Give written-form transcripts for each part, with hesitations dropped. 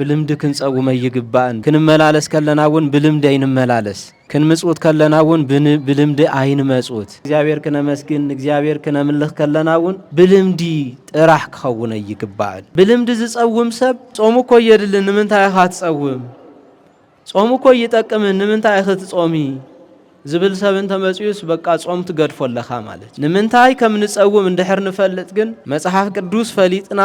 بلمد كنصوم يجبان كن ملالس كلناون بلمد عين ملالس كن مسعود كلناون بلمد عين مسعود እግዚአብሔር كن مسكين እግዚአብሔር كن ملخ كلناون بلمدي طراح كخون يجبان بلمد ዝصوم ሰብ ጾሙ እኮ ይደልን ምንታይ ኻት ጾም ጾሙ እኮ ይጠቅምን ምንታይ ኻት ጾሚ ዝብል ሰብን ተመጽዩስ በቃ ጾም ትገድፎለኻ ማለት ንምንታይ ከምንጸውም እንድሕር ንፈልጥ ግን መጽሐፍ ቅዱስ ፈሊጥና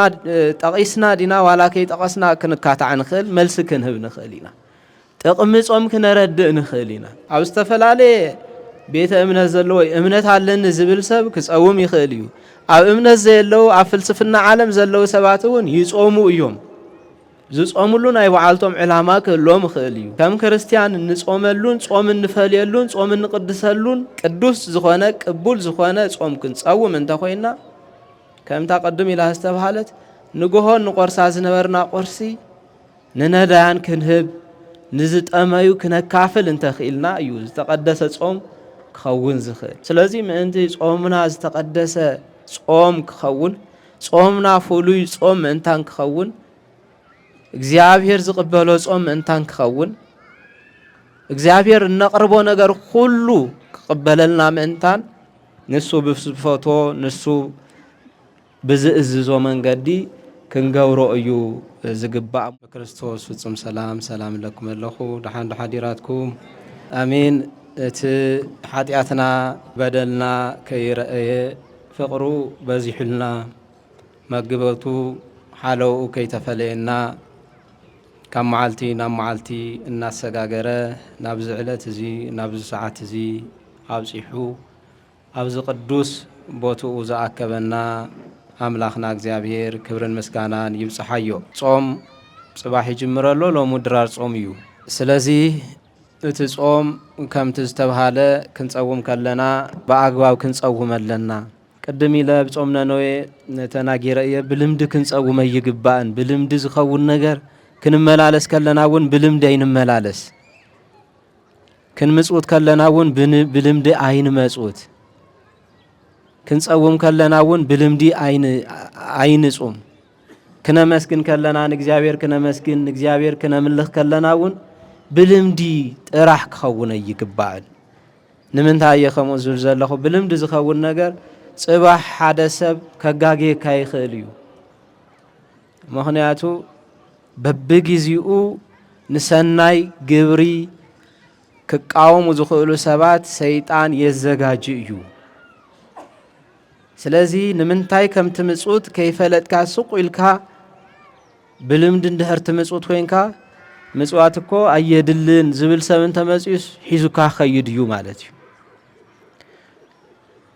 ጠቂስና ዲና ዋላከይ ጠቀስና ክንካታዕ ንኽእል መልስ ክንህብ ንኽእል ኢና ጥቕሚ ጾም ክነረድእ ንኽእል ኢና ኣብ ዝተፈላለየ ቤተ እምነት ዘሎ ወይ እምነት ኣለኒ ዝብል ሰብ ክጸውም ይኽእል እዩ ኣብ እምነት ዘየለው ኣብ ፍልስፍና ዓለም ዘለው ሰባት እውን ይጾሙ እዮም ዝጾሙሉ ናይ በዓልቶም ዕላማ ክህሎም ይኽእል እዩ ከም ክርስቲያን ንጾመሉን ጾም ንፈልየሉን ጾም ንቅድሰሉን ቅዱስ ዝኾነ ቅቡል ዝኾነ ጾም ክንጸውም እንተኾይና ከምታ ቀድም ኢላ ዝተባሃለት ንግሆን ንቆርሳ ዝነበርና ቆርሲ ንነዳያን ክንህብ ንዝጠመዩ ክነካፍል እንተኽኢልና እዩ ዝተቀደሰ ጾም ክኸውን ዝኽእል ስለዚ ምእንቲ ጾምና ዝተቀደሰ ጾም ክኸውን ጾምና ፍሉይ ጾም ምእንታን ክኸውን እግዚአብሔር ዝቅበሎ ጾም እንታን ክኸውን እግዚአብሔር ነቅርቦ ነገር ሁሉ ክቅበለልና ምእንታን ንሱ ብፍቶ ንሱ ብዝእዝዞ መንገዲ ክንገብሮ እዩ ዝግባእ ክርስቶስ ፍጹም ሰላም ለኩም ለኹ ደሓን ሓዲራትኩም አሜን እቲ ኃጢአትና በደልና ከይረአየ ፍቅሩ በዚሕልና መግበቱ ሓለው ከይተፈለየና ካብ መዓልቲ ናብ መዓልቲ እናሰጋገረ ናብ ዝዕለት እዚ ናብ ሰዓት እዚ ኣብፂሑ ኣብዚ ቅዱስ ቦትኡ ዝኣከበና ኣምላኽና እግዚአብሔር ክብርን ምስጋናን ይብጽሓዮ ጾም ጽባሕ ይጅምረሎ ሎሙ ድራር ጾም እዩ ስለዚ እቲ ጾም ከምቲ ዝተባሃለ ክንጸውም ከለና በአግባብ ክንጸውም ኣለና ቅድም ኢለ ብጾምነ ነዌ ተናጊረ እየ ብልምድ ክንጸውም ይግባእን ብልምድ ዝኸውን ነገር ክንመላለስ ከለናውን ብልምድ አይንመላለስ ክንምጽውት ከለናውን ብልምድ አይንመጽውት ክንጸውም ከለናውን ብልምዲ አይንጹም ክነመስግን ከለናን እግዚአብሔር ክነመስግን እግዚአብሔር ክነምልኽ ከለናውን ብልምዲ ጥራሕ ክኸውን ይግባእ ንምንታይ የኸሙ ዝብል ዘለኹ ብልምድ ዝኸውን ነገር ጽባሕ ሓደ ሰብ ከጋጌ ካይኽእል እዩ ምኽንያቱ በብግዚኡ ንሰናይ ግብሪ ክቃወሙ ዝኽእሉ ሰባት ሰይጣን የዘጋጅ እዩ ስለዚ ንምንታይ ከም ትምጹት ከይፈለጥካ ሱቅ ኢልካ ብልምድ እንድሕር ትምጹት ኮይንካ ምጽዋት እኮ አየድልን ዝብል ሰብን ተመጽዩስ ሒዙካ ኸይድ እዩ ማለት እዩ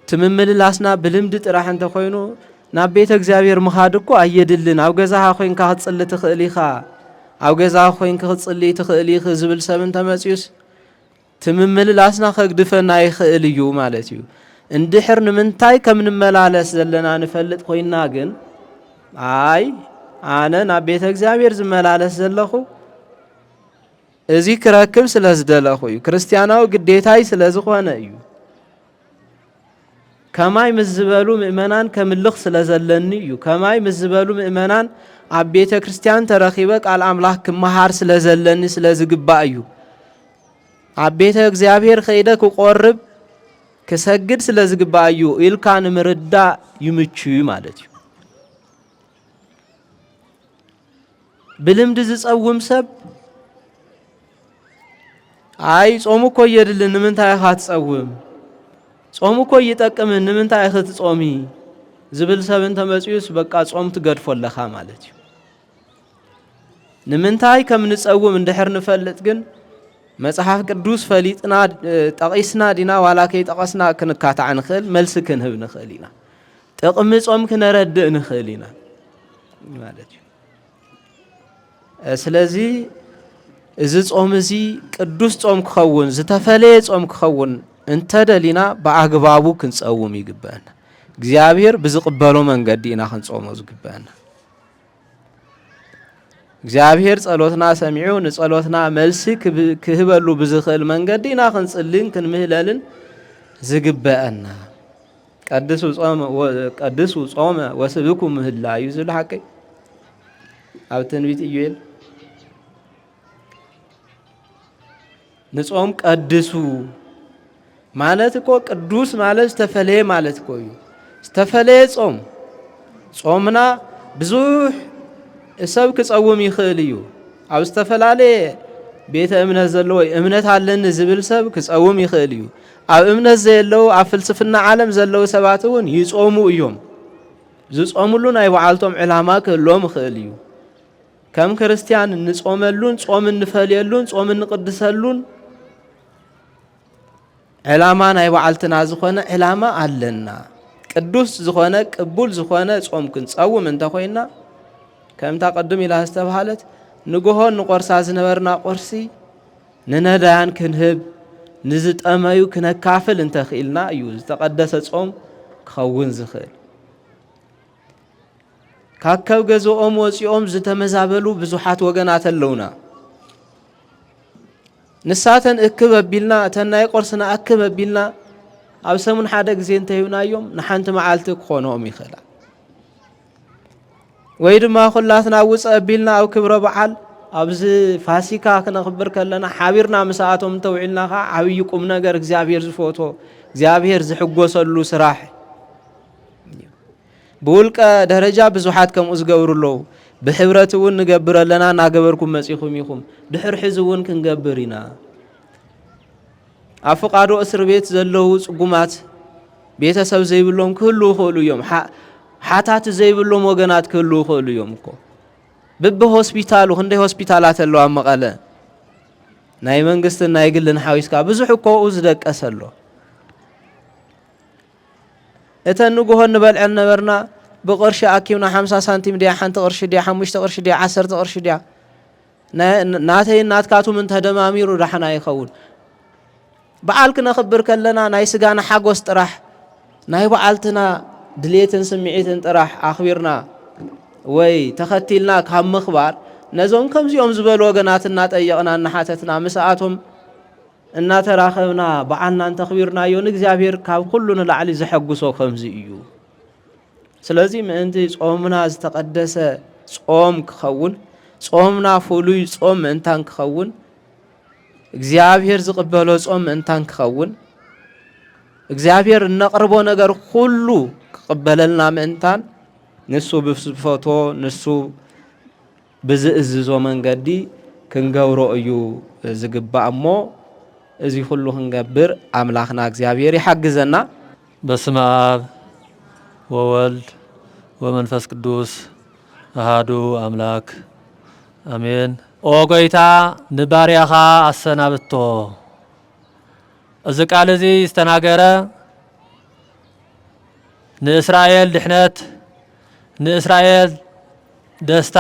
ትምምልላስና ብልምድ ጥራሕ እንተ ኮይኑ ናብ ቤተ እግዚአብሔር ምኻድ እኮ አየድልን ኣብ ገዛኻ ኮይንካ ክትጽሊ ትኽእል ኢኻ ኣብ ገዛኻ ኮይንካ ክትጽሊ ትኽእል ኢኻ ዝብል ሰብን ተመጽዩስ ትምምልላስና ከግድፈና ይኽእል እዩ ማለት እዩ እንድሕር ንምንታይ ከም ንመላለስ ዘለና ንፈልጥ ኮይና ግን አይ ኣነ ናብ ቤተ እግዚአብሔር ዝመላለስ ዘለኹ እዚ ክረክብ ስለ ዝደለኹ እዩ ክርስቲያናዊ ግዴታይ ስለ ዝኾነ እዩ ከማይ ምዝበሉ ምእመናን ከምልኽ ስለ ዘለኒ እዩ ከማይ ምዝበሉ ምእመናን ኣብ ቤተ ክርስቲያን ተረኺበ ቃል አምላክ ክመሃር ስለ ዘለኒ ስለ ዝግባእ እዩ ኣብ ቤተ እግዚአብሔር ኸይደ ክቆርብ ክሰግድ ስለ ዝግባእ እዩ ኢልካ ንምርዳእ ይምቹ ማለት እዩ ብልምድ ዝጸውም ሰብ አይ ጾሙ እኮ የድልን ንምንታይ ኻት ጸውም ጾሙ እኮ ይጠቅምን ንምንታይ ኻት ጾሚ ዝብል ሰብን ተመጽዩስ በቃ ጾም ትገድፎለኻ ማለት እዩ ንምንታይ ከም ንጸውም እንድሕር ንፈልጥ ግን መጽሐፍ ቅዱስ ፈሊጥና ጠቂስና ዲና ዋላከይ ጠቀስና ክንካታዕ ንኽእል መልስ ክንህብ ንኽእል ኢና ጥቕሚ ጾም ክነረድእ ንኽእል ኢና ማለት እዩ ስለዚ እዚ ጾም እዚ ቅዱስ ጾም ክኸውን ዝተፈለየ ጾም ክኸውን እንተደሊና በአግባቡ ክንጸውም ይግባአና እግዚአብሔር ብዝቅበሎ መንገዲ ኢና ክንጾሞ ዝግባአና እግዚአብሔር ጸሎትና ሰሚዑ ንጸሎትና መልሲ ክህበሉ ብዝኽእል መንገዲ ኢና ክንጽልን ክንምህለልን ዝግባአና ቀድሱ ጾመ ወስብኩ ምህላ እዩ ዝብል ሓቂ ኣብ ትንቢት ኢዩኤል ንጾም ቀድሱ ማለት እኮ ቅዱስ ማለት ዝተፈለየ ማለት እኮ እዩ። ዝተፈለየ ጾም ጾምና ብዙሕ ሰብ ክጸውም ይኽእል እዩ። ኣብ ዝተፈላለየ ቤተ እምነት ዘለዎ እምነት ኣለኒ ዝብል ሰብ ክጸውም ይኽእል እዩ። ኣብ እምነት ዘየለው ኣብ ፍልስፍና ዓለም ዘለው ሰባት እውን ይጾሙ እዮም። ዝጾሙሉ ናይ ባዓልቶም ዕላማ ክህልዎም ይኽእል እዩ። ከም ክርስቲያን ንጾመሉን ጾም እንፈልየሉን ጾም እንቅድሰሉን ዕላማ ናይ ባዓልትና ዝኾነ ዕላማ ኣለና። ቅዱስ ዝኾነ ቅቡል ዝኾነ ጾም ክንጸውም እንተኾይና ከምታ ቅድም ኢላ ዝተባሃለት ንግሆን ንቆርሳ ዝነበርና ቆርሲ ንነዳያን ክንህብ ንዝጠመዩ ክነካፍል እንተኽኢልና እዩ ዝተቐደሰ ጾም ክኸውን ዝኽእል። ካከብ ገዝኦም ወፂኦም ዝተመዛበሉ ብዙሓት ወገናት ኣለውና። ንሳተን እክብ ኣቢልና እተን ናይ ቆርስና እክብ ኣቢልና ኣብ ሰሙን ሓደ ግዜ እንተሂብናዮም ንሓንቲ መዓልቲ ክኾኖኦም ይኽእላ። ወይ ድማ ኩላትና ውፅእ ኣቢልና ኣብ ክብረ በዓል ኣብዚ ፋሲካ ክነኽብር ከለና ሓቢርና ምስኣቶም እንተውዒልና ኸ ዓብዪ ቁም ነገር እግዚኣብሔር ዝፈቶ እግዚኣብሔር ዝሕጎሰሉ ስራሕ ብውልቀ ደረጃ ብዙሓት ከምኡ ዝገብሩ ኣለዉ። ብሕብረት እውን ንገብር ኣለና እናገበርኩም መጺኹም ኢኹም ድሕሪ ሕዚ እውን ክንገብር ኢና። ኣብ ፍቓዶ እስር ቤት ዘለዉ ጽጉማት ቤተሰብ ዘይብሎም ክህሉ ይኽእሉ እዮም። ሓታት ዘይብሎም ወገናት ክህሉ ይኽእሉ እዮም እኮ ብቢ ሆስፒታሉ ክንደይ ሆስፒታላት ኣለዋ ኣብ መቐለ ናይ መንግስትን ናይ ግልን ሓዊስካ ብዙሕ እኮ ዝደቀስ ኣሎ። እተን ንግሆ ንበልዐን ነበርና ብቕርሺ ኣኪብና 50 ሳንቲም ድያ ሓንቲ ቅርሺ ድያ 5 ቅርሺ ድያ 10 ቅርሺ ድያ ናተይ ናትካቱም እንተደማሚሩ ዳሕና ይኸውን። በዓል ክነኽብር ከለና ናይ ስጋና ሓጎስ ጥራሕ ናይ በዓልትና ድሌትን ስምዒትን ጥራሕ ኣኽቢርና ወይ ተኸቲልና ካብ ምኽባር ነዞም ከምዚኦም ዝበሉ ወገናት እናጠየቕና እናሓተትና ምስኣቶም እናተራኸብና በዓልና እንተኽቢርናዮ ንእግዚኣብሔር ካብ ኩሉ ንላዕሊ ዘሐጉሶ ከምዚ እዩ። ስለዚ ምእንቲ ጾምና ዝተቐደሰ ጾም ክኸውን ጾምና ፍሉይ ጾም ምእንታን ክኸውን እግዚአብሔር ዝቕበሎ ጾም ምእንታን ክኸውን እግዚአብሔር እነቕርቦ ነገር ሁሉ ክቕበለልና ምእንታን ንሱ ብፍቶ ንሱ ብዝእዝዞ መንገዲ ክንገብሮ እዩ ዝግባእ እሞ እዚ ሁሉ ክንገብር ኣምላኽና እግዚአብሔር ይሓግዘና። በስመ አብ ወወልድ ወመንፈስ ቅዱስ አሃዱ አምላክ አሜን። ኦ ጎይታ ንባርያኻ አሰናብቶ እዚ ቃል እዚ ዝተናገረ ንእስራኤል ድሕነት ንእስራኤል ደስታ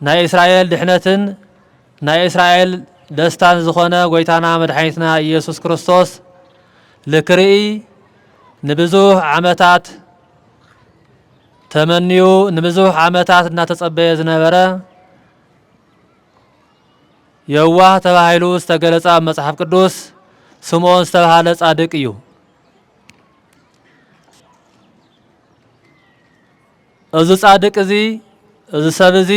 ናይ እስራኤል ድሕነትን ናይ እስራኤል ደስታን ዝኾነ ጎይታና መድኃኒትና ኢየሱስ ክርስቶስ ልክርኢ ንብዙሕ ዓመታት ተመንዩ ንብዙሕ ዓመታት እናተጸበየ ዝነበረ የዋህ ተባሂሉ ዝተገለጸ ኣብ መጽሓፍ ቅዱስ ስምዖን ዝተባሃለ ጻድቅ እዩ። እዚ ጻድቅ እዚ እዚ ሰብ እዚ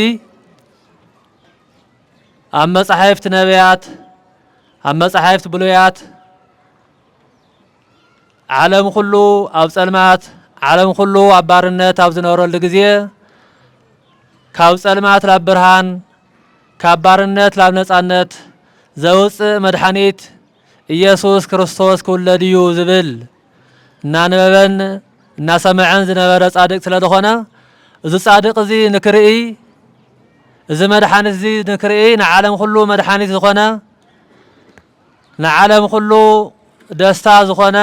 ኣብ መጻሕፍቲ ነቢያት ኣብ መጻሕፍቲ ብሉያት ዓለም ኩሉ ኣብ ጸልማት ዓለም ኩሉ ኣብ ባርነት ኣብ ዝነበረሉ ግዜ ካብ ጸልማት ናብ ብርሃን ካብ ባርነት ናብ ነጻነት ዘውፅእ መድኃኒት ኢየሱስ ክርስቶስ ክውለድ እዩ ዝብል እናነበበን እናሰምዐን ዝነበረ ጻድቅ ስለ ዝኾነ እዚ ጻድቅ እዚ ንክርኢ እዚ መድኃኒት እዚ ንክርኢ ንዓለም ኩሉ መድኃኒት ዝኾነ ንዓለም ኩሉ ደስታ ዝኾነ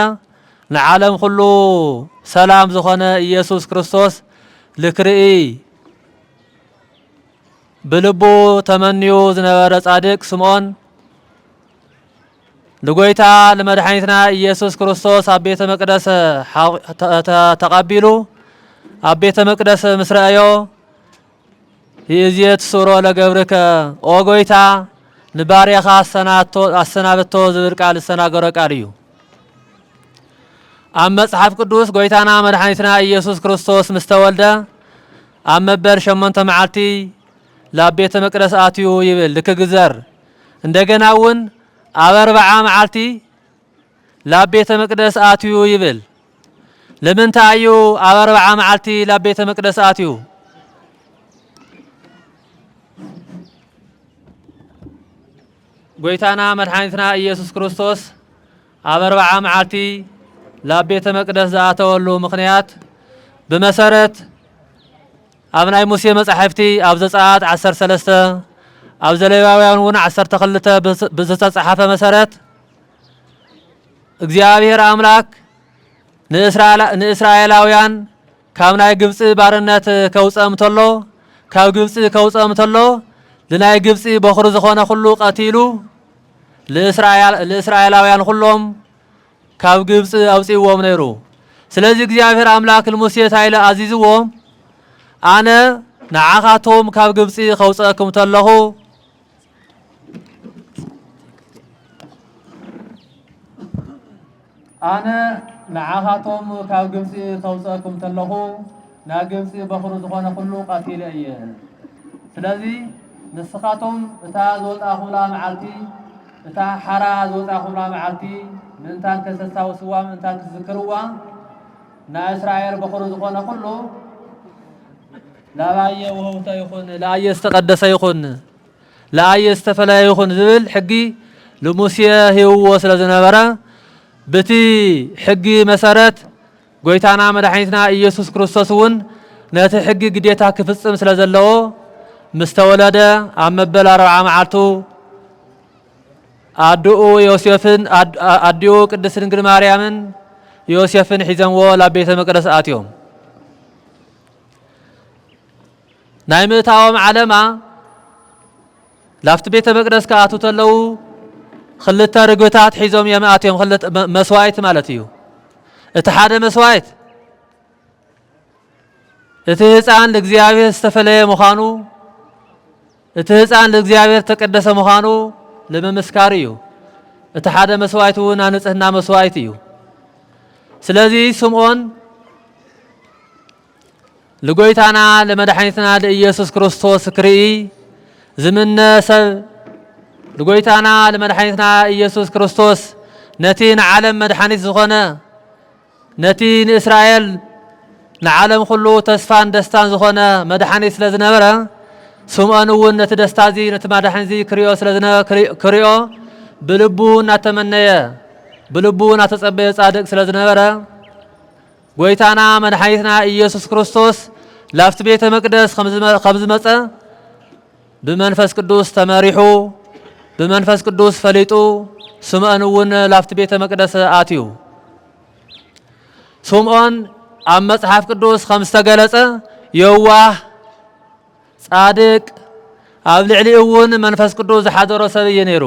ንዓለም ኩሉ ሰላም ዝኾነ ኢየሱስ ክርስቶስ ልክርኢ ብልቡ ተመንዩ ዝነበረ ጻድቅ ስምዖን ንጎይታ ለመድኃኒትና ኢየሱስ ክርስቶስ ኣብ ቤተ መቅደስ ተቀቢሉ ኣብ ቤተ መቅደስ ምስ ረአዮ ይእዜት ሱሮ ለገብርከ ኦ ጎይታ ንባርያኻ አሰናብቶ ዝብል ቃል ዝተናገረ ቃል እዩ። ኣብ መጽሓፍ ቅዱስ ጎይታና መድኃኒትና ኢየሱስ ክርስቶስ ምስ ተወልደ ኣብ መበል 8 መዓልቲ ላብ ቤተ መቅደስ ኣትዩ ይብል ልክግዘር እንደገናውን አበርባዓ መዓልቲ ላብ ቤተ መቅደስ አትዩ ይብል ለምን ታዩ አበርባዓ መዓልቲ ላብ ቤተ መቅደስ አትዩ ጎይታና መድኃኒትና ኢየሱስ ክርስቶስ አበርባዓ መዓልቲ ላብ ቤተ መቅደስ ዘአተወሉ ምክንያት በመሰረት አብናይ ሙሴ መጻሕፍቲ ኣብ ዘጸአት 13 ኣብ ዘሌዋውያን እውን 12 ብዝተጻሐፈ መሰረት እግዚአብሔር አምላክ ንእስራኤላውያን ካብ ናይ ግብጽ ባርነት ከውጸም ተሎ ካብ ግብጽ ከውጸም ተሎ ለናይ ግብጽ በኹር ዝኾነ ሁሉ ቀቲሉ ለእስራኤላውያን ሁሉም ካብ ግብጽ አውጽይዎም ነይሩ ስለዚህ እግዚአብሔር አምላክ ለሙሴ ታይለ አዚዝዎ አነ ንዓኻቶም ካብ ግብጽ ከውጸኩም ተለኹ አነ ንዓኻቶም ካብ ግብጽ ከውጸኩም ተለኹ ና ግብጽ በኹር ዝኾነ ሁሉ ቀቲለ እየ ስለዚህ ንስኻቶም እታ ዝወጣኹምላ መዓልቲ እታ ሓራ ዝወጣኹምላ መዓልቲ ምንታን ከሰሳውስዋ ምንታን ክዝክርዋ ና እስራኤል በኹር ዝኾነ ሁሉ ላባየ ወህውታ ይኹን ለአየ ዝተቀደሰ ይኹን ለአየ ዝተፈለየ ይኹን ዝብል ሕጊ ለሙሴ ሂብዎ ስለ ዝነበረ በቲ ሕጊ መሰረት ጎይታና መድኃኒትና ኢየሱስ ክርስቶስ እውን ነቲ ሕጊ ግዴታ ክፍጽም ስለ ዘለዎ ምስተወለደ ኣብ መበል 40 መዓልቱ አድኡ ዮሴፍን አድኡ ቅድስት ድንግል ማርያምን ዮሴፍን ሒዘምዎ ላብ ቤተ መቅደስ አትዮም ናይ ምእታዎም ዓለማ ላፍቲ ቤተ መቅደስ ከኣቱ ተለው ክልተ ርግብታት ሒዞም የማአትዮም ክልተ መስዋዕት ማለት እዩ እቲ ሓደ መስዋዕት እቲ ህፃን ለእግዚአብሔር ዝተፈለየ ምዃኑ እቲ ህፃን ለእግዚአብሔር ተቀደሰ ምዃኑ ለመመስካር እዩ እቲ ሓደ መስዋዕት እውን ንጽህና መስዋዕት እዩ ስለዚህ ስምዖን ለጎይታና ለመድኃኒትና ለኢየሱስ ክርስቶስ ክርኢ ዝምነ ሰብ ለጎይታና ለመድኃኒትና ኢየሱስ ክርስቶስ ነቲ ንዓለም መድኃኒት ዝኾነ ነቲ ንእስራኤል ንዓለም ሁሉ ተስፋን ደስታን ዝኾነ መድኃኒት ስለ ዝነበረ ስምዖን እውን ነቲ ደስታዚ ነቲ መድኃኒት ክሪኦ ብልቡ እናተመነየ ብልቡ እናተጸበየ ጻድቅ ስለ ዝነበረ ጎይታና መድኃኒትና ኢየሱስ ክርስቶስ ላፍቲ ቤተ መቅደስ ከም ዝመጸ ብመንፈስ ቅዱስ ተመሪሑ ብመንፈስ ቅዱስ ፈሊጡ ስምዖን እውን ላፍቲ ቤተ መቅደስ አትዩ ስምዖን ኣብ መጽሐፍ ቅዱስ ከም ዝተገለጸ የዋህ ጻድቅ ኣብ ልዕሊ እውን መንፈስ ቅዱስ ዝሓደሮ ሰብ እዩ ነይሩ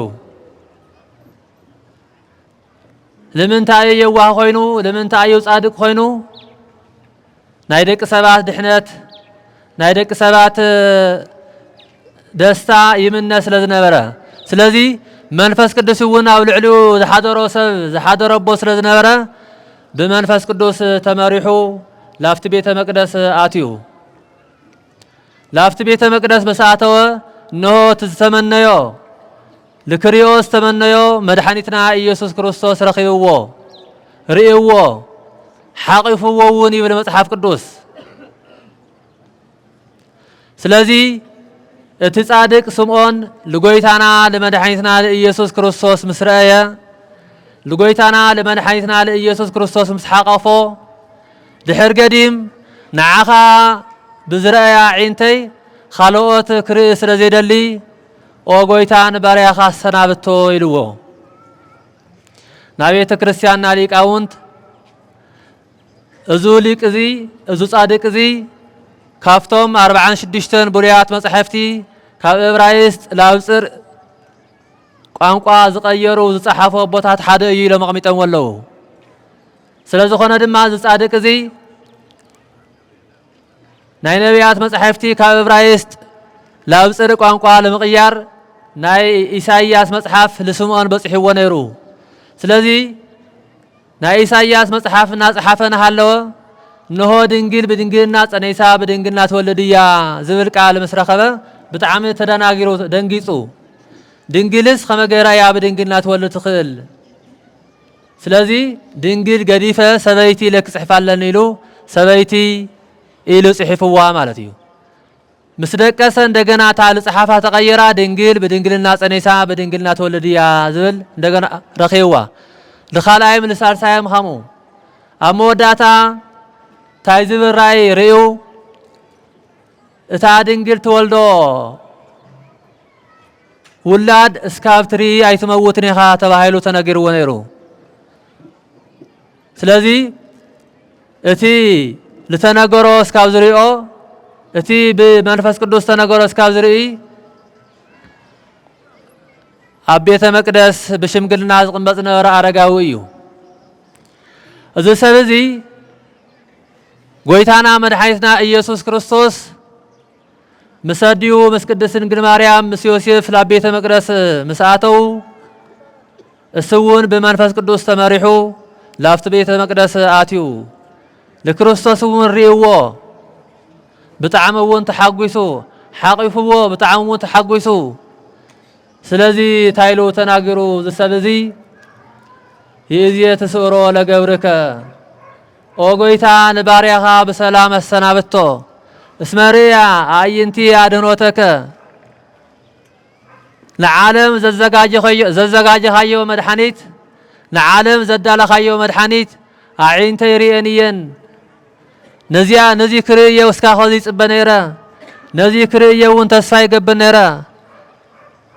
ለምንታይ የዋህ ኮይኑ ለምንታይ ጻድቅ ኮይኑ ናይ ደቂ ሰባት ድሕነት ናይ ደቂ ሰባት ደስታ ይምነ ስለ ዝነበረ ስለዚህ መንፈስ ቅዱስ እውን ኣብ ልዕሊ ዝሓደሮ ሰብ ዝሓደረቦ ስለ ዝነበረ ብመንፈስ ቅዱስ ተመሪሑ ላፍቲ ቤተ መቅደስ አትዩ ላፍቲ ቤተ መቅደስ በሰአተወ እነሆ ተተመነዮ ለክሪኦ ዝተመነዮ መድኃኒትና ኢየሱስ ክርስቶስ ረኺብዎ ርእይዎ ሓቂፍዎ እውን ይብል መጽሐፍ ቅዱስ ስለዚህ እቲ ጻድቅ ስምዖን ለጎይታና ለመድኃኒትና ለኢየሱስ ክርስቶስ ምስረየ ለጎይታና ለመድኃኒትና ለኢየሱስ ክርስቶስ ምስሓቀፎ ድሕር ገዲም ንዓኻ ብዝረአያ ዒንተይ ካልኦት ክርኢ ስለ ዘይደሊ ኦ ጎይታን ባርያኻ ሰናብቶ ኢልዎ ናብ ቤተ ክርስቲያንና ሊቃውንት እዙ ሊቅ እዚ እዙ ጻድቅ እዚ ካፍቶም 46 ብሉያት መጻሕፍቲ ካብ ዕብራይስጥ ናብ ጽር ቋንቋ ዝቀየሩ ዝጻሓፉ ቦታት ሓደ እዩ ኢሎም ኣቕሚጦም ኣለዉ ስለዝኾነ ድማ ዝጻድቅ እዚ ናይ ነቢያት መጻሕፍቲ ካብ ዕብራይስጥ ናብ ጽር ቋንቋ ለምቕያር ናይ ኢሳይያስ መጽሐፍ ለስምዖን በጽሒዎ ነይሩ ስለዚህ ናይ ኢሳይያስ መጽሐፍ እናጽሓፈና ሃለወ እነሆ ድንግል ብድንግልና ጸነይሳ ብድንግልና ትወልድ እያ ዝብል ቃል ምስ ረኸበ ብጣዕሚ ተደናጊሩ ደንጊጹ ድንግልስ ከመገራ ያ በድንግልና ትወልድ ትኽእል ስለዚህ ድንግል ገዲፈ ሰበይቲ ለክጽሕፋለን ኢሉ ሰበይቲ ኢሉ ጽሕፍዋ ማለት እዩ ምስደቀሰ እንደገና ታል ጽሐፋ ተቀየራ ድንግል በድንግልና ጸኔሳ በድንግልና ተወልድያ ዝብል እንደገና ረኺዋ ለኻላይም ለሳልሳይም ኸሙ አመወዳታ ታይዝብራይ ሪኡ እታ ድንግል ተወልዶ ውላድ እስካብትሪ አይትመውትን ኢኻ ተባሂሉ ተነገርዎ ነይሩ ስለዚህ እቲ ለተነገሮ እስካብ ዝሪኦ እቲ በመንፈስ ቅዱስ ተነገሮ እስካብ ዝርኢ ኣብ ቤተ መቅደስ በሽምግልና ዝቅመጥ ነበረ አረጋዊ እዩ እዚ ሰብ እዚ ጎይታና መድኃኒትና ኢየሱስ ክርስቶስ مسديو مسقدس ድንግል ማርያም ምስ ዮሴፍ ላብ ቤተ መቅደስ መስአተው እሱውን በመንፈስ ቅዱስ ተመሪሑ ላፍት ቤተ መቅደስ አትዩ ለክርስቶስውን ሪእዎ በጣዕመውን ተሐጉይሱ ሓቂፍዎ በጣዕመውን ተሐጉይሱ ስለዚህ ታይሎ ተናገሩ ዘሰበዚ የዚህ ተሰሮ ለገብርከ ኦ ጎይታ ለባሪያኻ በሰላም አሰናበቶ اسمريا عينتي أدنوتك لعالم ززجاج خيو مدحنيت لعالم زدال خيو مدحنيت عينتي ريانيين نزي كريه وسكا خذي صبنيرا نزي كريه وانتصاي قبنيرا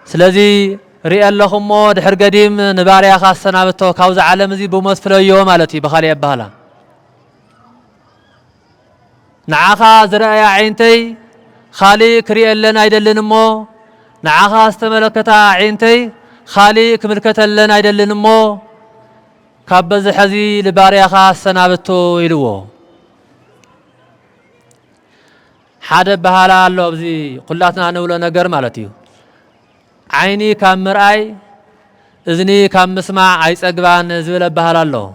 سلازي ريال لخمو دحر قديم نباريا خاصنا بتو كاوز عالم زي بموت فلو مالتي بخالي أبهلا نعاخا زرأي عينتي خالي كريئ لنا يدلن مو نعاخا استملكتا عينتي خالي كملكتا لنا يدلن مو كابز حزي لباريخا السنابتو يلوو حادب بحالا اللو بزي قلاتنا نولا نقر مالتيو عيني كام مرأي اذني كام مسمع عيس اقبان زبلا بحالا اللو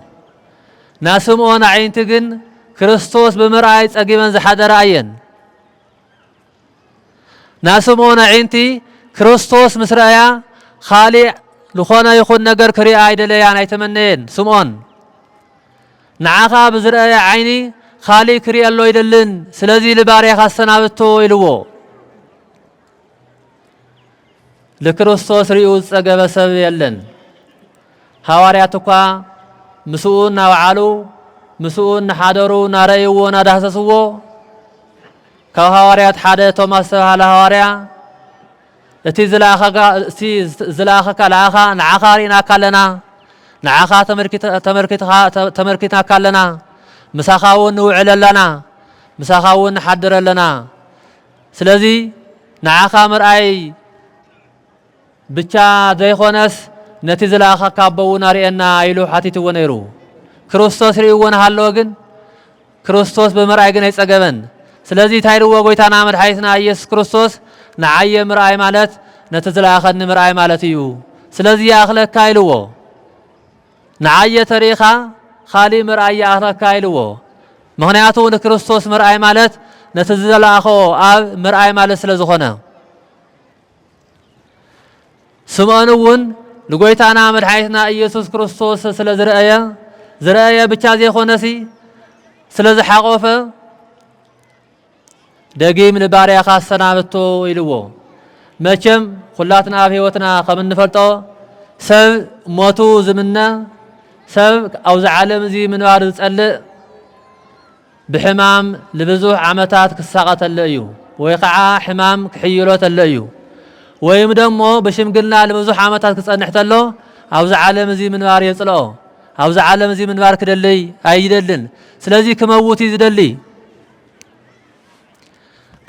ناسمون عينتقن ክርስቶስ በመርአይ ጸጊበን ዘሐደረ አየን ናስሞና ዒንቲ ክርስቶስ ምስራያ ኻሊ ለኾነ ይኹን ነገር ክሪአ አይደለያ ናይተመነየን ስምዖን ንዓኻ ብዝረአየ ዓይኒ ኻሊ ክሪአ ኣሎ ይደልን ስለዚህ ለባሪያኻ አሰናብቶ ይልዎ ለክርስቶስ ሪኡ ጸገበ ሰብ የለን ሐዋርያት እኳ ምስኡን ናውዓሉ مسؤون حادرو ناريو نادهسسو كهواريات حادة توماس على هواريا التي زلاخا لاخا نعاخارينا كلنا نعاخا تمركتنا كلنا مساخاون وعل لنا مساخاون حدر لنا سلازي نعاخا مرأي بچا زيخونس نتي زلاخا كابو نارينا يلو حاتيت ونيرو ክርስቶስ ሪእወን ሃለው ግን ክርስቶስ በመርአይ ግን አይጸገበን ስለዚህ ታይሩዎ ጎይታና መድኃኒትና ኢየሱስ ክርስቶስ ንዓየ ምርአይ ማለት ነተዝላኸን ምርአይ ማለት እዩ ስለዚህ ያኽለካ ይልዎ ንዓየ ተሪኻ ኻሊ ምርአይ ያኽለካ ይልዎ ምክንያቱ ለክርስቶስ ምርአይ ማለት ነተዝላኸ ኣብ ምርአይ ማለት ስለዝኾነ ስምዖንውን ለጎይታና መድኃኒትና ኢየሱስ ክርስቶስ ስለዝረአየ زرأي بتشازي خونسي سلز حقوفه دقيم لباريا خاصنا بتو يلوو ماشم خلاتنا في وتنا خمن نفلتو سب موتو زمنا سب أو زعلم زي من وارد تسأل بحمام لبزوح عمتات كساقة الليو ويقع حمام كحيلوت الليو ويمدمو بشم قلنا لبزوح عمتات كسأل نحتلو أو زعلم زي من وارد يسألو أوز عالم زي من بارك دلي أيدلن سلازي كموتي زدلي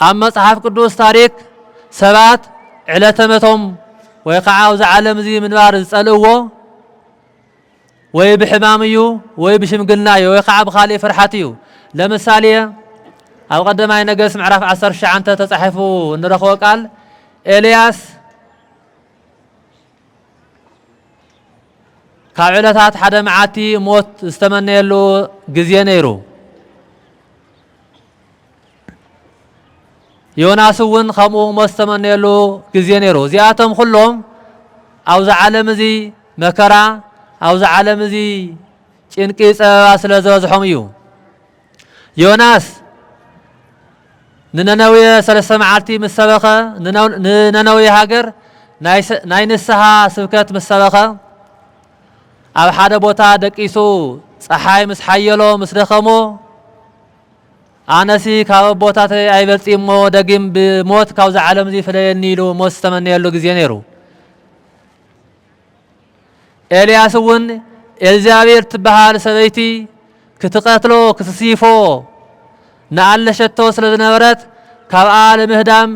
أما صحاف قدوس تاريخ سبات علتمتهم ويقع أوز عالم زي من بارك سألوه ويبحماميو ويبشمقلنايو ويقع بخالي فرحاتيو لمثالية أو قدم أي نقص معرف عصر شعنته تصحفو نرخو قال إلياس كعلتات حدا معاتي موت استمنى له جزيانيرو يوناسون خمو مستمنى له جزيانيرو زياتهم كلهم أوز عالم زي مكرا أوز عالم زي ጭንቂፀ ስለዘበዝሖም እዩ ዮናስ ንነነዌ 3 መዓልቲ ምስ ሰበኸ ንነነዌ ሃገር ናይ ንስሐ ስብከት ምስ ሰበኸ ኣብ ሓደ ቦታ ደቂሱ ፀሓይ ምስ ሓየሎ ምስ ደኸሞ ኣነሲ ካብ ቦታተይ ኣይበልፂሞ ደጊም ብሞት ካብዚ ዓለም እዚ ፍለየኒ ኢሉ ሞት ዝተመነየሉ ግዜ ነይሩ ኤልያስ እውን ኤልዛቤል ትበሃል ሰበይቲ ክትቀትሎ ክትሲፎ ንኣለሸቶ ስለ ዝነበረት ካብኣ ለምህዳም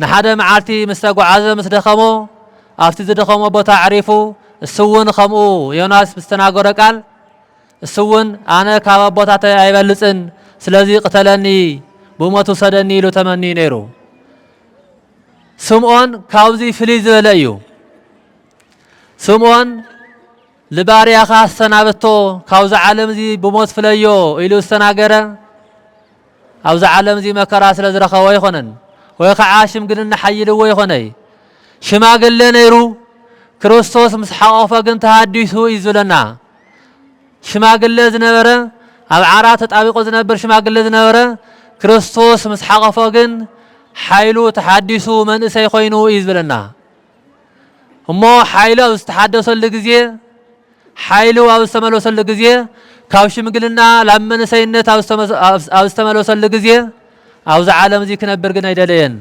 ንሓደ መዓልቲ ምስ ተጓዓዘ ምስ ደኸሞ ኣብቲ ዝደኸሞ ቦታ ዓሪፉ እሱውን ከምኡ ዮናስ ምስተናገረ ቃል እሱውን ኣነ ካብ ቦታተይ ኣይበልፅን ስለዚ ቅተለኒ ብሞት ውሰደኒ ኢሉ ተመኒ ነይሩ ስምዖን ካብዚ ፍልይ ዝበለ እዩ ስምዖን لبارياخ استنابتو كاوز عالم زي بموت فليو إلو استناقره أوز عالم زي مكراس لزرخه ويخونن ويخعاشم قلن حيلو ويخوني شما قل لنيرو كروستوس مسحقه فقن تهديثو إزولنا شما قل لزنبره أو عارات تطابقو زنبر شما قل لزنبره كروستوس مسحقه فقن حيلو تحديثو من إسيخوينو إزولنا همو حيلو استحدثو اللقزيه حيلو أو استملو سلقزيه كاوش مقلنا لمن سينت أو استملو سلقزيه أو زعالم زي كنا برقنا يدلين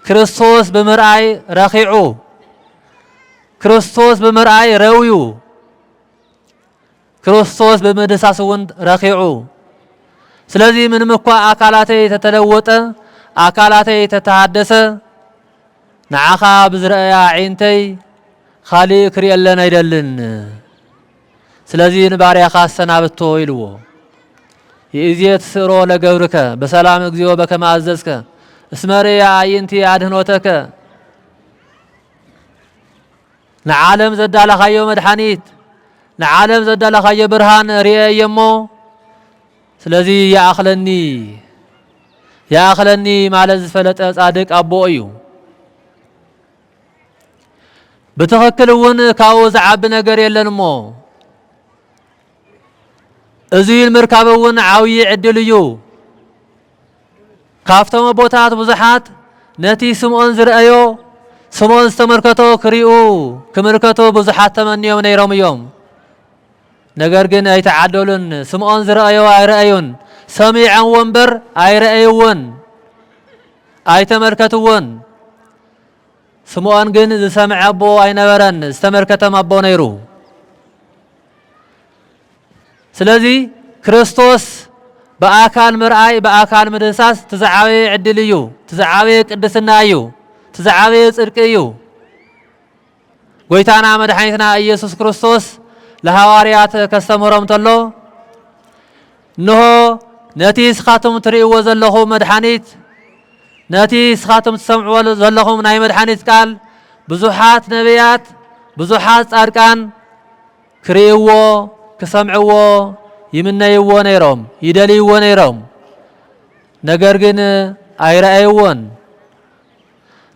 كريستوس بمرأي رخيعو كريستوس بمرأي رويو كريستوس بمدساسون رخيعو سلازي من مكوا أكالاتي تتلوت أكالاتي تتحدث نعاخا بزرقيا عينتي خالي كريال لنا يدلن سلازي نباريا خاصنا بالطويلو يزيت سرو لقورك بسلام اكزيو بكما عززك اسمري يا عينتي عدهنوتك نعالم زد على خيو مدحانيت نعالم زد على خيو برهان رئي يمو سلازي يا أخلني معلز فلت أصادق أبوئيو بتخكلون كاوز عب نجار يلنمو أزيل مركبون عوي عدليو كافتم بوتات بزحات نتي سمون زرأيو سمون استمركتو كريو كمركتو بزحات تمنيو نيرم يوم نجار جن أي تعدلون سمون زرأيو أي رأيون سميعا وانبر أي رأيون أي تمركتون سموان جن سمع أبو أين ورن استمر كتم أبو نيرو سلازي كريستوس بأكال مرأي بأكال مدرساس تزعوي عدليو تزعوي قدسنايو تزعوي صدقيو قويتانا مدحنيتنا إيسوس كريستوس لهواريات كاستمرهم تلو نهو نتيس خاتم تريو زلخو مدحنيت ناتي سخاتم تسمعوا زلهم ناي مدحانيت قال بزوحات نبيات بزوحات صادقان كريوو كسمعوو يمنيوو نيروم يدليوو نيروم ነገር ግን አይራእዩን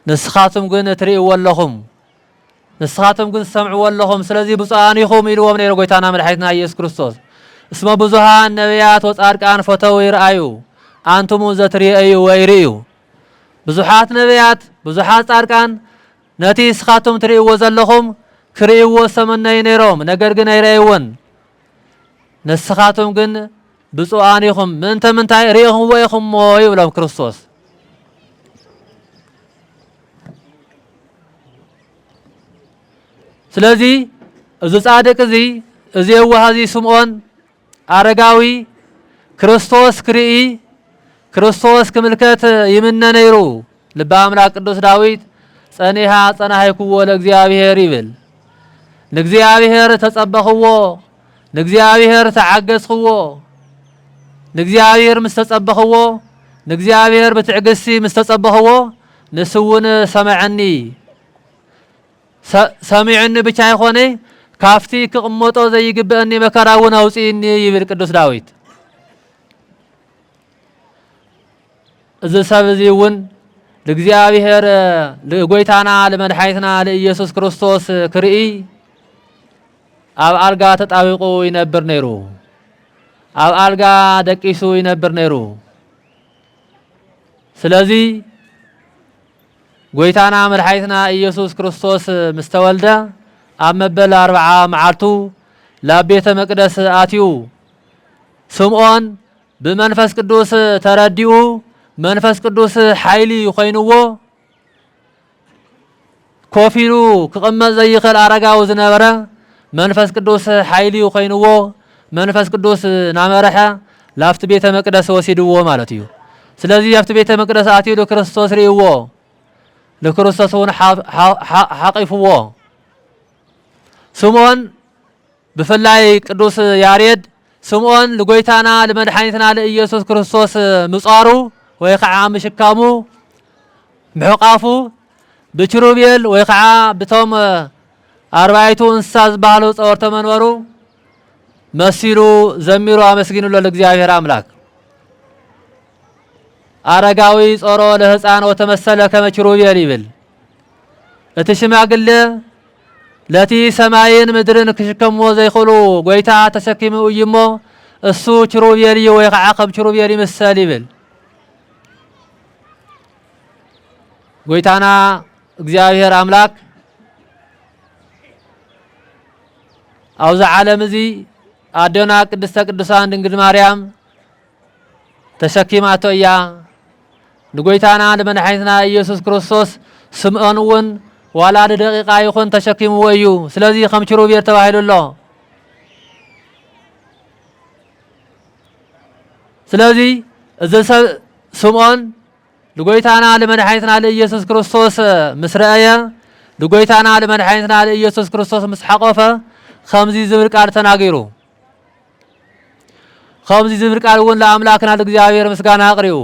ንስኻቱም ግን ትሪእዎ ኣለኹም ንስኻቱም ግን ሰምዕዎ ኣለኹም ስለዚህ ብፁዓን ኢኹም ኢልዎም ነይሩ ጎይታና መድሓኒትና ኢየሱስ ክርስቶስ እስመ ብዙሃን ነቢያት ወጻድቃን ፈተው ይርአዩ አንቱሙ ዘትሪእዩ ወይርዩ ብዙሓት ነቢያት ብዙሓት ጻድቃን ነቲ ስኻቱም ትሪእዎ ዘለኹም ክሪእዎ ሰመነይ ነይሮም ነገር ግን አይራእዩን ንስኻቱም ግን ብፁዓን ኢኹም ምንታይ ሪኢኹምዎ ኢኹሞ ይብሎም ክርስቶስ ስለዚህ እዚ ጻድቅ እዚ የዋሃዚ ስምዖን አረጋዊ ክርስቶስ ክርኢ ክርስቶስ ክምልከት ይምነ ነይሩ ልበ አምላክ ቅዱስ ዳዊት ጸኒሃ ጸናሃይኩዎ ለእግዚአብሔር ይብል ንእግዚአብሔር ተጸበኽዎ ንእግዚአብሔር ተዓገስኽዎ ንእግዚአብሔር ምስተጸበኽዎ ንእግዚአብሔር በትዕግስቲ ምስተጸበኽዎ ንስውን ሰምዐኒ ሰሚዕኒ ብቻ ይኾነ ካፍቲ ክቕመጦ ዘይግብአኒ መከራውን አውፂኒ ይብል ቅዱስ ዳዊት እዚ ሰብ እዚ እውን ለእግዚአብሔር ለጎይታና ለመድኃኒትና ለኢየሱስ ክርስቶስ ክርኢ ኣብ አልጋ ተጣቢቁ ይነብር ነይሩ ኣብ አልጋ ደቂሱ ይነብር ነይሩ ስለዚ ጎይታና መድኃኒትና ኢየሱስ ክርስቶስ ምስተወልደ ኣብ መበል 40 መዓልቱ ላብ ቤተ መቅደስ ኣትዩ ስምዖን ብመንፈስ ቅዱስ ተረዲኡ መንፈስ ቅዱስ ኃይሊ ኮይንዎ ኮፊሉ ክቅመጥ ዘይኽእል አረጋዊ ዝነበረ መንፈስ ቅዱስ ኃይሊ ኮይንዎ መንፈስ ቅዱስ ናመረሐ ላፍቲ ቤተ መቅደስ ወሲድዎ ማለት እዩ ስለዚ ላፍቲ ቤተ መቅደስ ኣትዩ ለክርስቶስ ሪእዎ ለክርስቶስ እውን ሓቂፍዎ ስምዖን ብፍላይ ቅዱስ ያሬድ ስምዖን ለጎይታና ለመድኃኒትና ለኢየሱስ ክርስቶስ ምጻሩ ወይ ከዓ ምሽካሙ ምሕቃፉ ብችሩቤል ወይ ከዓ በቶም አርባዕቱ እንስሳ ዝበሃሉ ጸወርተ መንበሩ መሲሉ ዘሚሩ አመስግኑሎ ለእግዚአብሔር አምላክ አረጋዊ ጾሮ ለሕፃን ወተመሰለ ከመችሩቤል ይብል እቲ ሽማግለ ለቲ ሰማይን ምድርን ክሽከሞ ዘይኽእሉ ጎይታ ተሸኪሙ እይሞ እሱ ችሩቤል ወይ ከዓ ከም ችሩቤል ይምሰል ይብል ጎይታና እግዚአብሔር አምላክ አውዛ ዓለም እዚ አዶና ቅድስተ ቅዱሳን ድንግል ማርያም ተሸኪማቶ እያ ንጎይታና ለመድኃኒትና ኢየሱስ ክርስቶስ ስምዖን እውን ዋላ ደቂቃ ይኹን ተሸኪምዎ እዩ ስለዚ ከም ችሩቤል ተባሂሉሎ ስለዚ እዚ ሰብ ስምዖን ለጎይታና ለመድኃኒትና ለኢየሱስ ክርስቶስ ምስረአየ ለጎይታና ለመድኃኒትና ለኢየሱስ ክርስቶስ ምስሐቆፈ ከምዚ ዝብል ቃል ተናገሩ ከምዚ ዝብል ቃል እውን ለአምላክና ለእግዚአብሔር ምስጋና አቅርቡ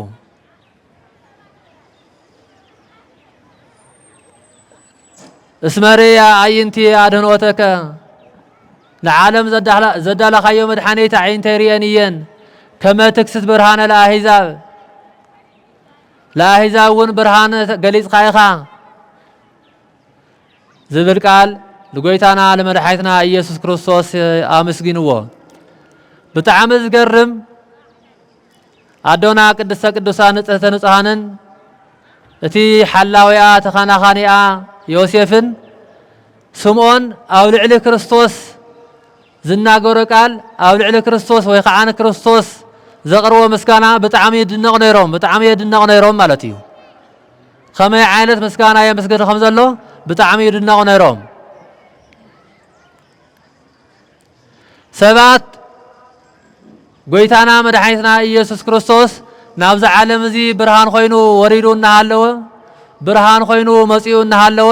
እስመሪያ አይንቲ አድኅኖተከ ለዓለም ዘዳለኻዮ መድኃኒት ዓይንተይ ርአንየን ከመ ትክስት ብርሃነ ለአሕዛብ እውን ብርሃን ገሊጽካ ኢኻ ዝብል ቃል ለጎይታና ለመድኃኒትና ኢየሱስ ክርስቶስ አመስግንዎ ብጣዕሚ ዝገርም አዶና ቅድስተ ቅዱሳን ንጽሕተ ንጹሓንን እቲ ሓላዊኣ ተኸናኻኒኣ ዮሴፍን ስምዖን ኣብ ልዕሊ ክርስቶስ ዝናገሮ ቃል ኣብ ልዕሊ ክርስቶስ ወይ ከዓ ክርስቶስ ዘቅርቦ ምስጋና ብጣዕሚ ይድነቕ ነይሮም ማለት እዩ ከመይ ዓይነት ምስጋና የመስገድ ከም ዘሎ ብጣዕሚ ይድነቕ ነይሮም ሰባት ጎይታና መድኃኒትና ኢየሱስ ክርስቶስ ናብዚ ዓለም እዚ ብርሃን ኮይኑ ወሪዱ እናሃለወ ብርሃን ኮይኑ መጺኡ እናሃለወ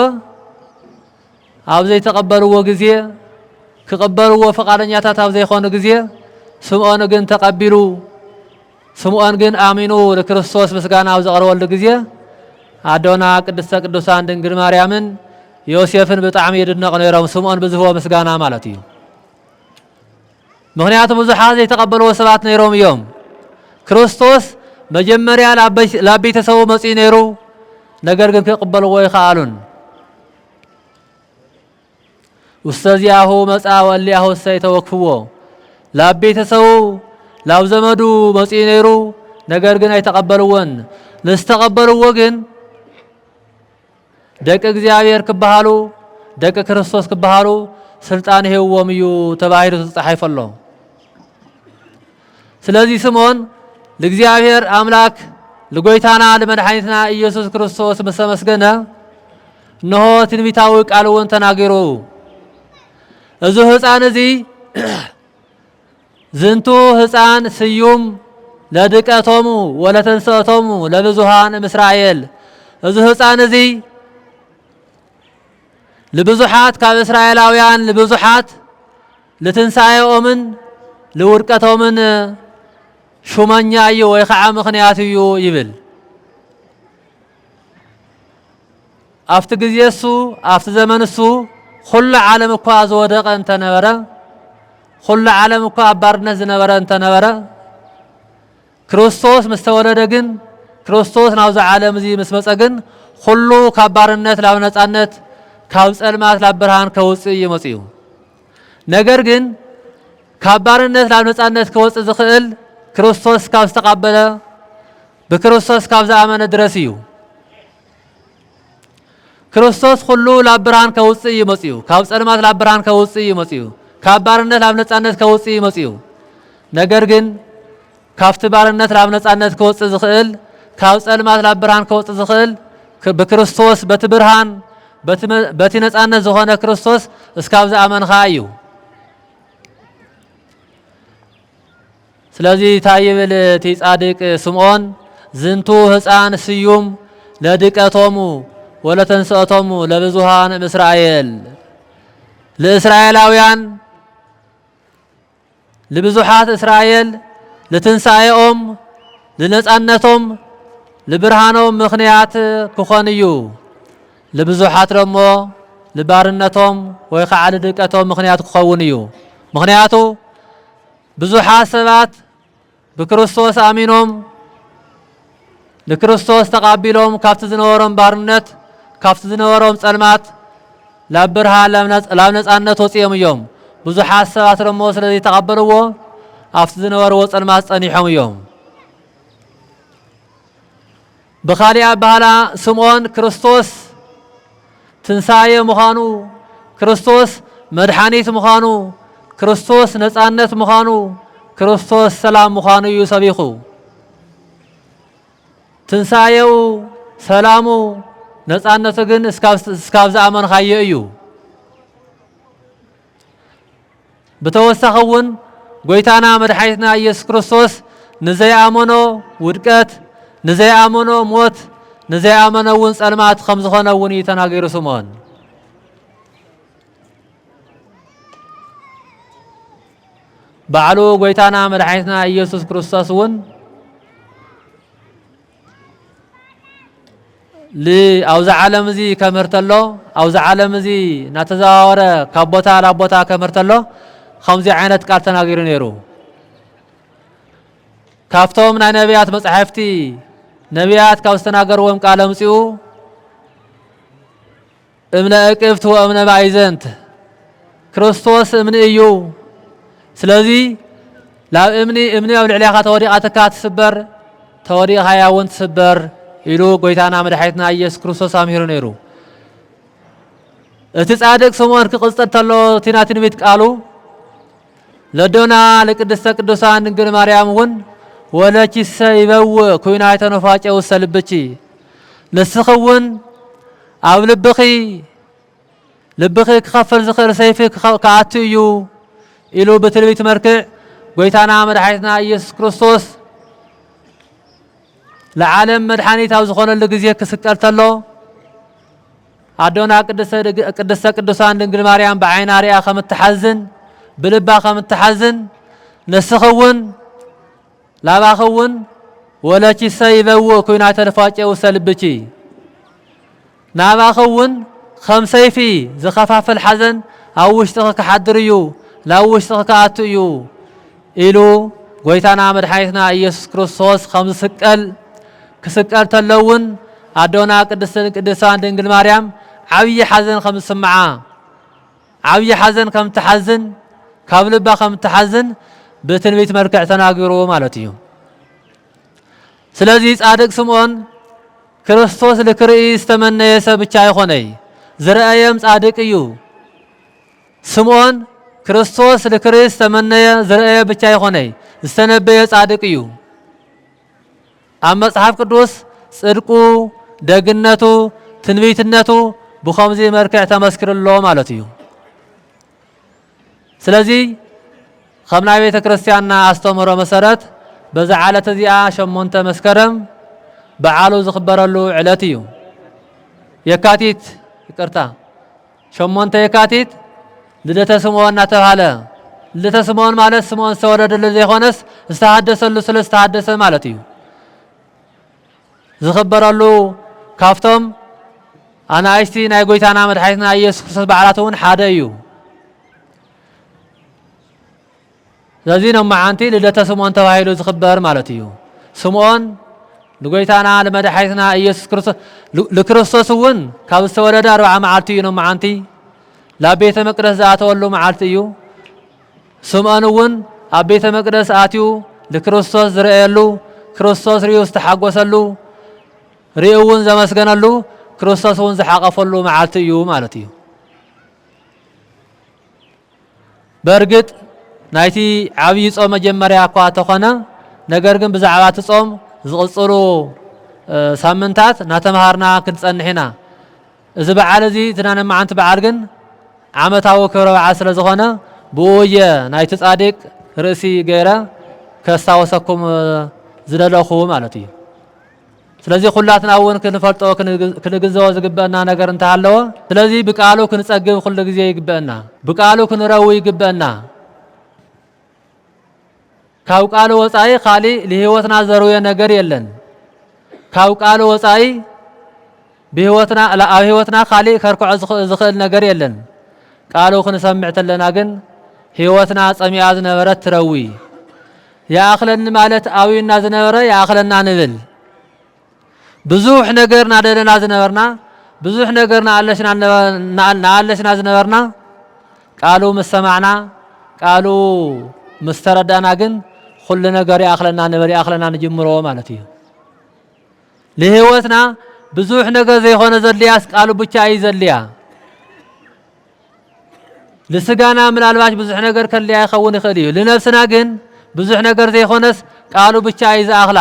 ኣብ ዘይተቀበልዎ ግዜ ክቀበልዎ ፈቃደኛታት ኣብ ዘይኾኑ ግዜ ስምዖን ግን ተቀቢሉ ስምዖን ግን አሚኑ ለክርስቶስ ምስጋና ኣብ ዘቅርበሉ ግዜ አዶና ቅድስተ ቅዱሳን ድንግል ማርያምን ዮሴፍን ብጣዕሚ ይድነቕ ነይሮም ስምዖን ብዝህቦ ምስጋና ማለት እዩ ምክንያቱም ብዙሓት ዘይተቀበልዎ ሰባት ነይሮም እዮም ክርስቶስ መጀመርያ ላብ ቤተሰቡ መጺኡ ነይሩ ነገር ግን ክቅበልዎ ይኽኣሉን ውስተዚያሁ መጻ ወሊያሁ ሰይተወክፍዎ ላብ ቤተሰቡ ላብ ዘመዱ መጺኡ ነይሩ ነገር ግን ኣይተቀበልዎን ንዝተቀበልዎ ግን ደቂ እግዚአብሔር ክበሃሉ ደቂ ክርስቶስ ክበሃሉ ስልጣን ሄውዎም እዩ ተባሂሉ ተጻሒፈሎ ስለዚ ስምዖን ለእግዚአብሔር አምላክ ለጎይታና ለመድኃኒትና ኢየሱስ ክርስቶስ መሰመስገነ እነሆ ትንቢታዊ ቃል እውን ተናገሩ እዚ ሕፃን እዚ ዝንቱ ሕፃን ስዩም ለድቀቶሙ ወለተንሰቶሙ ለብዙሃን እስራኤል እዚ ሕፃን እዚ ለብዙሓት ካብ እስራኤላውያን ለብዙሓት ለትንሳኤኦምን ለውድቀቶምን ሹመኛ እዩ ወይ ከዓ ምክንያት እዩ ይብል ኣብቲ ግዜ እሱ ኣብቲ ዘመን እሱ ኩሉ ዓለም እኳ ዝወደቀ እንተነበረ ኩሉ ዓለም እኳ ኣብ ባርነት ዝነበረ እንተነበረ ክርስቶስ ምስ ተወለደ ግን ክርስቶስ ናብዛ ዓለም እዚ ምስ መጸግን ኩሉ ካብ ባርነት ናብ ነጻነት ካብ ጸልማት ናብ ብርሃን ከውጽእ ይመጽኡ ነገር ግን ካብ ባርነት ናብ ነጻነት ከውጽእ ዝኽእል ክርስቶስ ካብ ዝተቀበለ በክርስቶስ ካብ ዝኣመነ ድረስ እዩ ክርስቶስ ኩሉ ናብ ብርሃን ከውጽእ ይመጽኡ ካብ ጸልማት ናብ ብርሃን ከውጽእ ይመጽኡ ካብ ባርነት ናብ ነጻነት ከውጽእ ይመጽኡ ነገር ግን ካብቲ ባርነት ናብ ነጻነት ከውጽእ ዝኽእል ካብ ጸልማት ናብ ብርሃን ከውጽእ ዝኽእል በክርስቶስ በቲ ብርሃን በቲ ነጻነት ዝኾነ ክርስቶስ እስካብ ዝኣመንኻ እዩ ስለዚ ታይብል እቲ ጻድቅ ስምዖን ዝንቱ ህፃን ስዩም ለድቀቶሙ ወለተንስኦቶሙ ለብዙሃን እስራኤል ለእስራኤላውያን ለብዙሃት እስራኤል ለትንሳኤኦም ለነጻነቶም ለብርሃኖም ምኽንያት ክኾን እዩ ለብዙሃት ደሞ ለባርነቶም ወይ ከዓ ለድቀቶም ምኽንያት ክኸውን እዩ ምኽንያቱ ብዙሃት ሰባት በክርስቶስ አሚኖም ለክርስቶስ ተቀቢሎም ካብቲ ዝነበሮም ባርነት ካብቲ ዝነበሮም ጸልማት ናብ ብርሃን ናብ ነጻነት ወጽኦም እዮም ብዙሃት ሰባት ደሞ ስለዚ ተቀበልዎ ኣብቲ ዝነበርዎ ጸልማት ጸኒሖም እዮም በኻሊእ ኣባህላ ስምዖን ክርስቶስ ትንሳኤ ምዃኑ ክርስቶስ መድኃኒት ምዃኑ ክርስቶስ ነጻነት ምዃኑ ክርስቶስ ሰላም ምዃኑ እዩ ሰቢኹ ትንሳኤው ሰላሙ ነጻነቱ ግን እስካብ ዝኣመንካዮ እዩ بتوسخ ون قويتانا مدحيتنا يسوع كريستوس نزي آمنو ودقت نزي آمنو موت نزي آمنو ون سلمات خمس خنا ون يتناغير سمون بعلو قويتانا مدحيتنا يسوع كريستوس ون لي أوز عالم زي كمرتلو أوز عالم زي نتزاور كبوتا لبوتا كمرتلو خمسة عينات كارتنا غير نيرو كافتهم نبيات مصحفتي نبيات كاوستنا غروم قالم سيو امنا اقفت وامنا بايزنت كريستوس امن ايو سلازي لا امني ابن عليها توريقاتك تسبر توريق هياون تسبر إلو قويتانا مدحيتنا يسوع كريستوس امير نيرو اتصادق سمون كقصه تلو تيناتين بيت قالو لدونا لقدسة قدوسان دنگل مريم ون ولا كيس يبو كوينا يتنفاجئ وسلبتي نسخون او لبخي كخفل زخر سيفي كعاتيو إلو بتلبيت مركع قويتانا مدحيتنا يسوع كريستوس لعالم مدحانيت او زخون لغزيه كسكرتلو ادونا قدسة قدوسان دنگل مريم بعين اريا خمتحزن بلبا خمتحزن نسخون لا باخون ولا شي سيبو كوينا تلفاجئ وسلبتي ناباخون خمسيفي زخفاف الحزن او وشتك حدريو لا وشتك اتيو إلو قويتانا مدحيتنا يسوع كريستوس خمس سقل كسقل تلون ادونا قدسان دنگل مريم عبي حزن خمس سمعا عبي حزن كم تحزن كابل باخم تحزن بتنبيت مركع تناغرو مالتيو سلازي صادق سمعون كريستوس لكريس تمنى يسبچا يخوني زرأيم صادق يو سمعون كريستوس لكريس تمنى زرأي بچا يخوني استنبي صادق يو اما صحاب قدوس صدقو دغنتو تنبيتنتو بخمزي مركع تمسكر الله مالتيو سلازي خمنا بيت كريستياننا استمروا مسارات بزعالة زيا شمونت مسكرم بعالو زخبرلو علاتيو يكاتيت يقرتا شمونت يكاتيت لدت سمون نتهاله لدت سمون مالت سمون سورد الذي خونس استحدث له استحدث مالتيو زخبرلو كافتم انا ايستي ناي غويتانا مدحيتنا يسوع كريستوس بعلاتون حاديو لذين معانتي لدت سمون تواهيلو زخبر مالتيو سمون ንጎይታና ለመድኃኒትና ኢየሱስ ክርስቶስ ለክርስቶስ ውን ካብ ዝተወለደ 40 መዓልቲ እዩ ነው መዓንቲ ላብ ቤተ መቅደስ ዝኣተወሉ መዓልቲ እዩ ስምዖን ውን ኣብ ቤተ መቅደስ ኣትዩ ለክርስቶስ ዝረአየሉ ክርስቶስ ሪኡ ዝተሓጎሰሉ ሪኡ ውን ዘመስገነሉ ክርስቶስ ውን ዝሓቀፈሉ መዓልቲ እዩ ማለት እዩ በርግጥ ናይቲ ዓብይ ጾም መጀመርያ እኳ ተኾነ ነገር ግን ብዛዕባ እቲ ጾም ዝቕፅሉ ሳምንታት ናተምሃርና ክንጸንሕ ኢና እዚ በዓል እዚ ትናነ መዓንቲ በዓል ግን ዓመታዊ ክብረ በዓል ስለ ዝኾነ ብኡየ ናይቲ ጻድቅ ርእሲ ገይረ ከስታወሰኩም ዝደለኹ ማለት እዩ ስለዚህ ኩላትና እውን ክንፈልጦ ክንግንዘቦ ዝግበአና ነገር እንተሃለወ ስለዚህ ብቃሉ ክንጸግብ ኩሉ ግዜ ይግበአና ብቃሉ ክንረዊ ይግበአና ካብ ቃሉ ወጻኢ ካሊእ ለህይወትና ዘርውየ ነገር የለን ካብ ቃሉ ወጻኢ ኣብ ህይወትና ካሊእ ከርክዖ ዝኽእል ነገር የለን ቃሉ ክንሰምዕ ተለና ግን ህይወትና ጸሚያ ዝነበረት ትረዊ ያእኽለኒ ማለት ኣዊና ዝነበረ ያእኽለና ንብል ብዙሕ ነገር ናደለና ዝነበርና ብዙሕ ነገር ናኣለሽና ዝነበርና ቃሉ ምስ ሰማዕና ቃሉ ምስ ተረዳእና ግን ኩሉ ነገር ያእኽለና ንብል ያእኽለና ንጅምሮ ማለት እዩ ለህይወትና ብዙሕ ነገር ዘይኾነ ዘልያስ ቃሉ ብቻ እዩ ዘልያ ለስጋና ምናልባሽ ብዙሕ ነገር ከልያ ይኸውን ይኽእል እዩ ለነፍስና ግን ብዙሕ ነገር ዘይኾነስ ቃሉ ብቻ እዩ ዝኣኽላ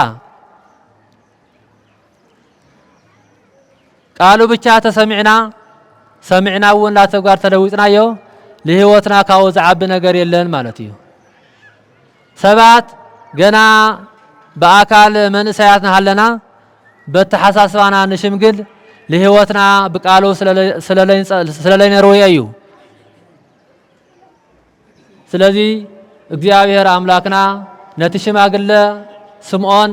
ቃሉ ብቻ ተሰሚዕና ሰሚዕና እውን ላተግባር ተለዊጥናዮ ለህይወትና ካብኡ ዝዓቢ ነገር የለን ማለት እዩ ሰባት ገና በአካል መንእሰያት ናሃለና በተሐሳስባና ንሽምግል ለህይወትና በቃሉ ስለለይነርወየ እዩ ስለዚህ እግዚአብሔር አምላክና ነቲ ሽማግለ ስምዖን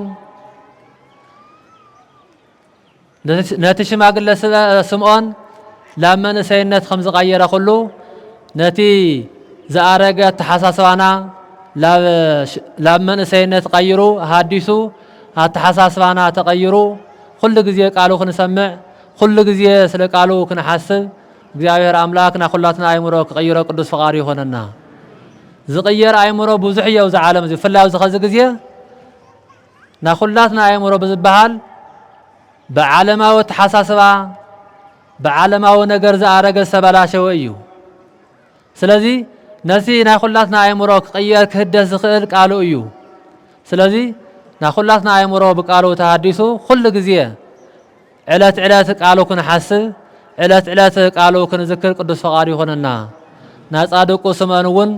ነቲ ሽማግለ ስምዖን ላብ መንእሰይነት ከም ዝቀየረ ኩሉ ነቲ ዝኣረገ ተሐሳስባና ላብ መንእሰይነት ቀይሩ ሃዲሱ ኣተሐሳስባና ተቀይሩ ኩሉ ግዜ ቃሉ ክንሰምዕ ኩሉ ግዜ ስለ ቃሉ ክንሓስብ እግዚአብሔር አምላክና ኩላትና ኣእምሮ ክቀይሮ ቅዱስ ፈቃዱ ይኾነና ዝቅየር ኣእምሮ ብዙሕ እዩ ኣብዚ ዓለም እዚ ፍላይ ኣብዚ ኸዚ ግዜ ና ኩላትና ኣእምሮ ብዝበሃል ብዓለማዊ ተሐሳስባ ብዓለማዊ ነገር ዝኣረገ ዝተበላሸወ እዩ ስለዚህ ነሲ ናይ ኩላትና ኣእምሮ ክቅየር ክህደስ ዝኽእል ቃሉ እዩ ስለዚህ ናይ ኩላትና ኣእምሮ ብቃሉ ተሃዲሱ ኩሉ ግዜ ዕለት ዕለት ቃሉ ክንሓስብ ዕለት ዕለት ቃሉ ክንዝክር ቅዱስ ፈቃዱ ይኾነና ና ጻድቁ ስምዖን እውን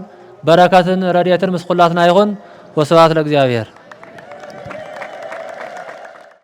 በረከትን ረድኤትን ምስ ኩላትና ይኹን ወስብሐት ለእግዚአብሔር